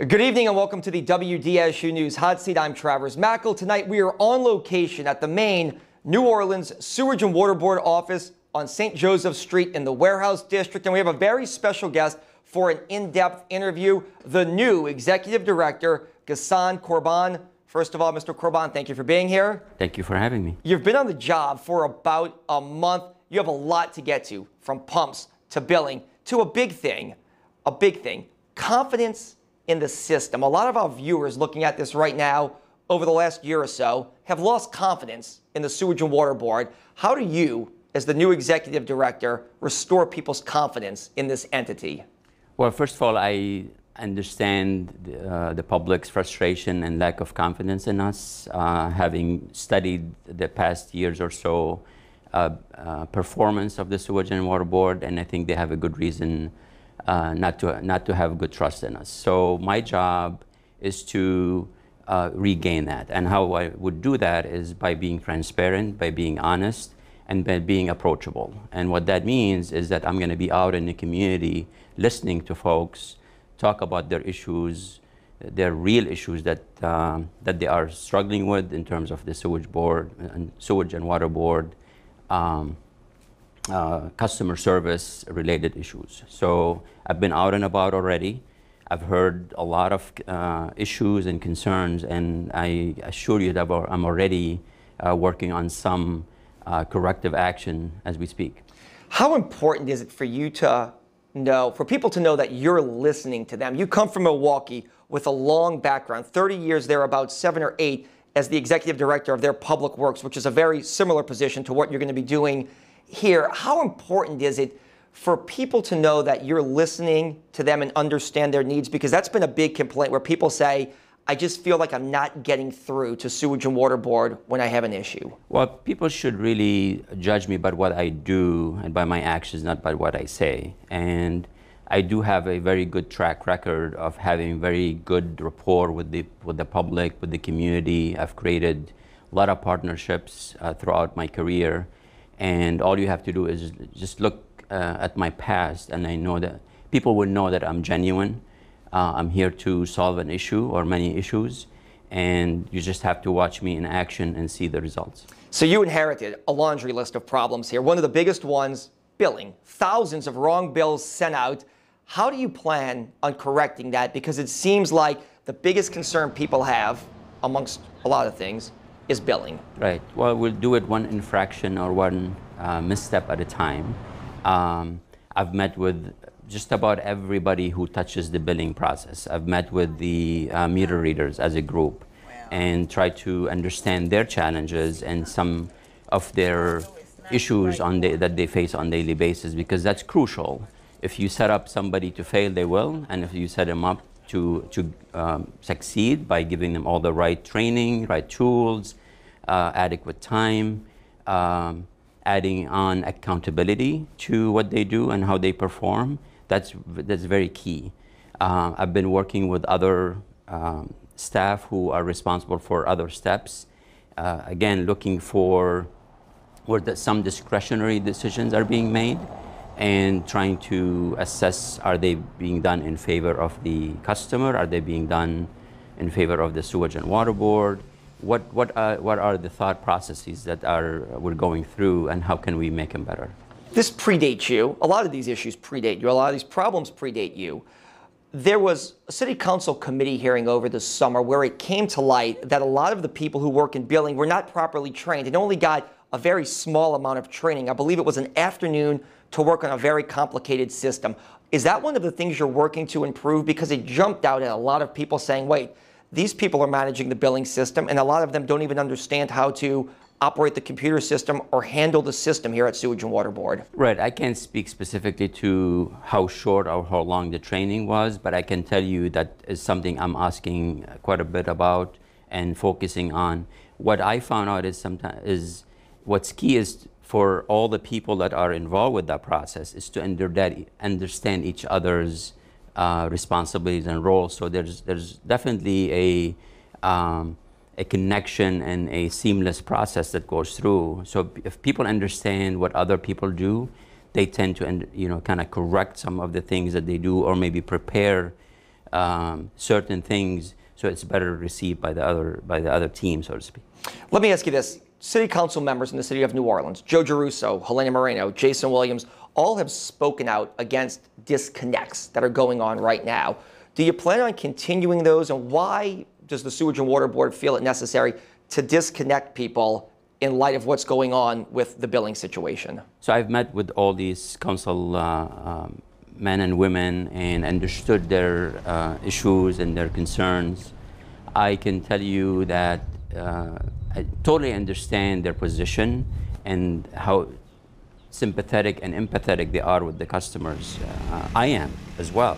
Good evening and welcome to the WDSU News Hot Seat. I'm Travers Mackel. Tonight we are on location at the main New Orleans Sewage and Water Board office on St. Joseph Street in the Warehouse District. And we have a very special guest for an in-depth interview, the new Executive Director, Ghassan Korban. First of all, Mr. Korban, thank you for being here. Thank you for having me. You've been on the job for about a month. You have a lot to get to, from pumps to billing to a big thing, confidence in the system. A lot of our viewers looking at this right now over the last year or so have lost confidence in the Sewage and Water Board. How do you, as the new Executive Director, restore people's confidence in this entity? Well, first of all, I understand the public's frustration and lack of confidence in us, having studied the past years or so performance of the Sewage and Water Board, and I think they have a good reason not to have good trust in us. So my job is to regain that, and how I would do that is by being transparent, by being honest, and by being approachable. And what that means is that I'm going to be out in the community listening to folks talk about their issues, their real issues that that they are struggling with in terms of the Sewage Board and Sewage and Water Board, customer service related issues. So I've been out and about already. I've heard a lot of issues and concerns, and I assure you that I'm already working on some corrective action as we speak. How important is it for you to know, for people to know that you're listening to them? You come from Milwaukee with a long background, 30 years there, about 7 or 8 as the Executive Director of their Public Works, which is a very similar position to what you're going to be doing here. How important is it for people to know that you're listening to them and understand their needs? Because that's been a big complaint where people say, I just feel like I'm not getting through to Sewage and Water Board when I have an issue. Well, people should really judge me by what I do and by my actions, not by what I say. And I do have a very good track record of having very good rapport with the public, with the community. I've created a lot of partnerships throughout my career. And all you have to do is just look at my past, and I know that people will know that I'm genuine. I'm here to solve an issue or many issues, and you just have to watch me in action and see the results. So you inherited a laundry list of problems here. One of the biggest ones, billing. Thousands of wrong bills sent out. How do you plan on correcting that? Because it seems like the biggest concern people have, amongst a lot of things, is billing. Right. Well, we'll do it one infraction or one misstep at a time. I've met with just about everybody who touches the billing process. I've met with the meter readers as a group and tried to understand their challenges and some of their issues that they face on a daily basis, because that's crucial. If you set up somebody to fail, they will, and if you set them up to succeed by giving them all the right training, right tools, adequate time, adding on accountability to what they do and how they perform, that's very key. I've been working with other staff who are responsible for other steps, again, looking for where some discretionary decisions are being made and trying to assess, are they being done in favor of the customer? Are they being done in favor of the Sewage and Water Board? What are the thought processes that we're going through, and how can we make them better? This predates you. A lot of these issues predate you. A lot of these problems predate you. There was a city council committee hearing over the summer where it came to light that a lot of the people who work in billing were not properly trained and only got a very small amount of training. I believe it was an afternoon to work on a very complicated system. Is that one of the things you're working to improve? Because it jumped out at a lot of people saying, wait, these people are managing the billing system, and a lot of them don't even understand how to operate the computer system or handle the system here at Sewage and Water Board. Right. I can't speak specifically to how short or how long the training was, but I can tell you that is something I'm asking quite a bit about and focusing on. What I found out is what's key is for all the people that are involved with that process is to understand each other's responsibilities and roles. So there's definitely a connection and a seamless process that goes through. So if people understand what other people do, they tend to kind of correct some of the things that they do, or maybe prepare certain things, so it's better received by the other team, so to speak. Let me ask you this. City council members in the city of New Orleans, Joe Giarrusso, Helena Moreno, Jason Williams, all have spoken out against disconnects that are going on right now. Do you plan on continuing those, and why does the Sewage and Water Board feel it necessary to disconnect people in light of what's going on with the billing situation? So I've met with all these council men and women and understood their issues and their concerns. I can tell you that I totally understand their position and how sympathetic and empathetic they are with the customers. I am as well.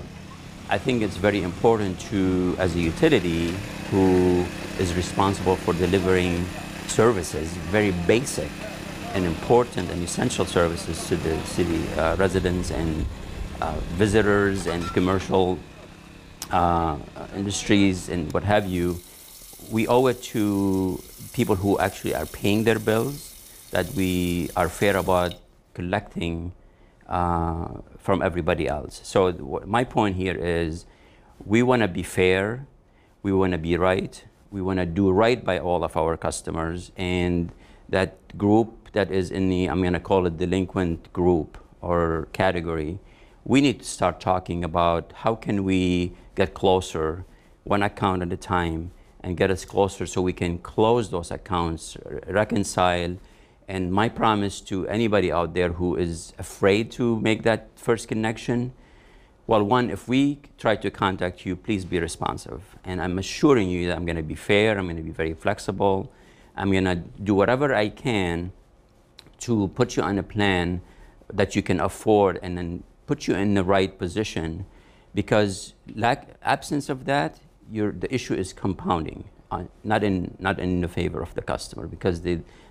I think it's very important to, as a utility who is responsible for delivering services, very basic and important and essential services to the city residents and visitors and commercial industries and what have you. We owe it to people who actually are paying their bills that we are fair about collecting from everybody else. So my point here is we want to be fair, we want to be right, we want to do right by all of our customers, and that group that is in the, I'm going to call it delinquent group or category, we need to start talking about how can we get closer, one account at a time, and get us closer so we can close those accounts, reconcile. And my promise to anybody out there who is afraid to make that first connection, well, one, if we try to contact you, please be responsive. And I'm assuring you that I'm going to be fair, I'm going to be very flexible, I'm going to do whatever I can to put you on a plan that you can afford and then put you in the right position, because absence of that, the issue is compounding, not in the favor of the customer, because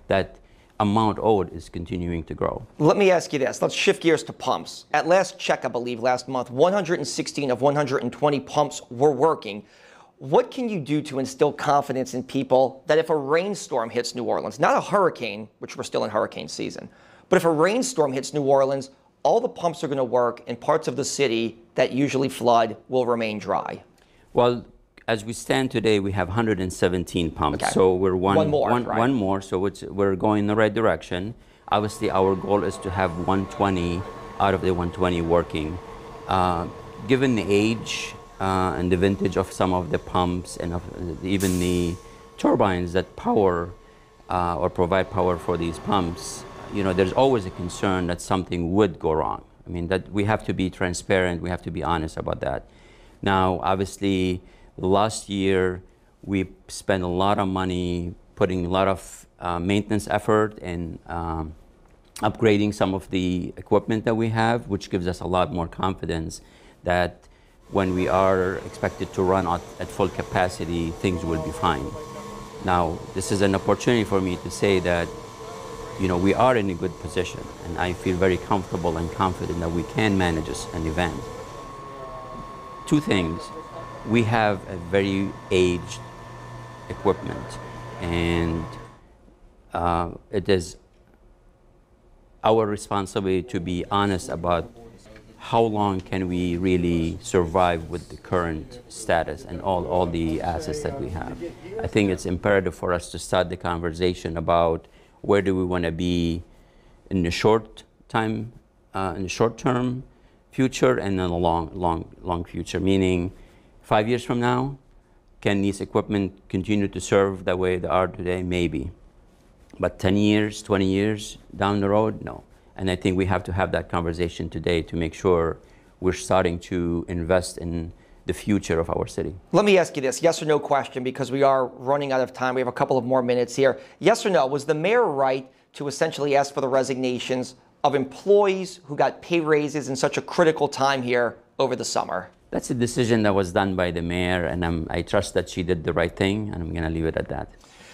that amount owed is continuing to grow. Let me ask you this. Let's shift gears to pumps. At last check, I believe, last month, 116 of 120 pumps were working. What can you do to instill confidence in people that if a rainstorm hits New Orleans, not a hurricane, which we're still in hurricane season, but if a rainstorm hits New Orleans, all the pumps are going to work and parts of the city that usually flood will remain dry? Well, as we stand today, we have 117 pumps. Okay. So we're one more, so we're going in the right direction. Obviously, our goal is to have 120 out of the 120 working. Given the age and the vintage of some of the pumps and even the turbines that power or provide power for these pumps, you know, there's always a concern that something would go wrong. I mean, that we have to be transparent, we have to be honest about that. Now, obviously, last year, we spent a lot of money putting a lot of maintenance effort and upgrading some of the equipment that we have, which gives us a lot more confidence that when we are expected to run at full capacity, things will be fine. Now, this is an opportunity for me to say that, you know, we are in a good position, and I feel very comfortable and confident that we can manage an event. Two things. We have a very aged equipment, and it is our responsibility to be honest about how long can we really survive with the current status and all the assets that we have. I think it's imperative for us to start the conversation about where do we want to be in the short term future and in the long future, meaning 5 years from now, can these equipment continue to serve the way they are today? Maybe. But 10 years, 20 years down the road, no. And I think we have to have that conversation today to make sure we're starting to invest in the future of our city. Let me ask you this, yes or no question, because we are running out of time. We have a couple of more minutes here. Yes or no, was the mayor right to essentially ask for the resignations of employees who got pay raises in such a critical time here over the summer? That's a decision that was done by the mayor, and I trust that she did the right thing, and I'm going to leave it at that.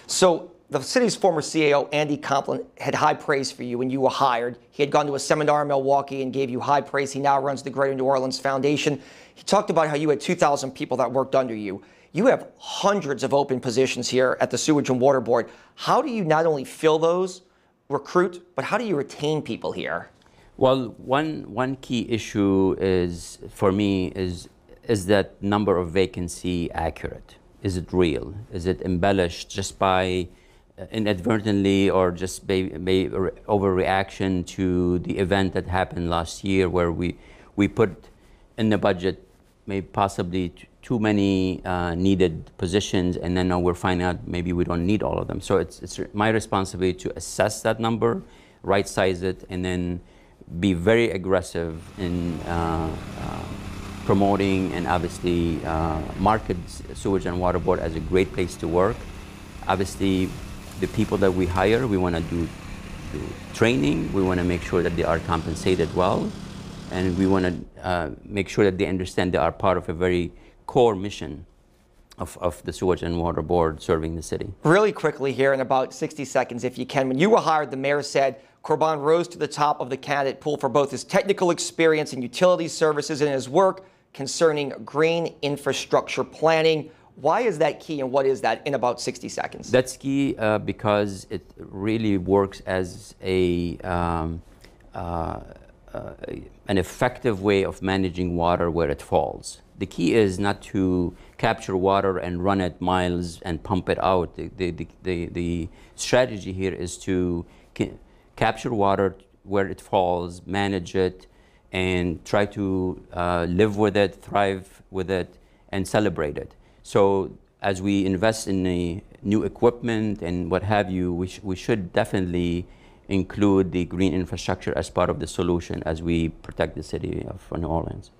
So the city's former CAO, Andy Complin, had high praise for you when you were hired. He had gone to a seminar in Milwaukee and gave you high praise. He now runs the Greater New Orleans Foundation. He talked about how you had 2,000 people that worked under you. You have hundreds of open positions here at the Sewage and Water Board. How do you not only fill those, recruit, but how do you retain people here? Well, one key issue is, for me, is is that number of vacancy accurate? Is it real? Is it embellished just by inadvertently or just by overreaction to the event that happened last year where we put in the budget maybe possibly too many needed positions, and then now we're finding out maybe we don't need all of them. So it's my responsibility to assess that number, right size it, and then be very aggressive in promoting and obviously market Sewage and Water Board as a great place to work. Obviously, the people that we hire, we want to do training. We want to make sure that they are compensated well, and we want to make sure that they understand they are part of a very core mission of the Sewage and Water Board serving the city. Really quickly here, in about 60 seconds, if you can. When you were hired, the mayor said Korban rose to the top of the candidate pool for both his technical experience in utility services and his work concerning green infrastructure planning. Why is that key, and what is that, in about 60 seconds? That's key because it really works as an effective way of managing water where it falls. The key is not to capture water and run it miles and pump it out. The strategy here is to capture water where it falls, manage it, and try to live with it, thrive with it, and celebrate it. So as we invest in the new equipment and what have you, we should definitely include the green infrastructure as part of the solution as we protect the city of New Orleans.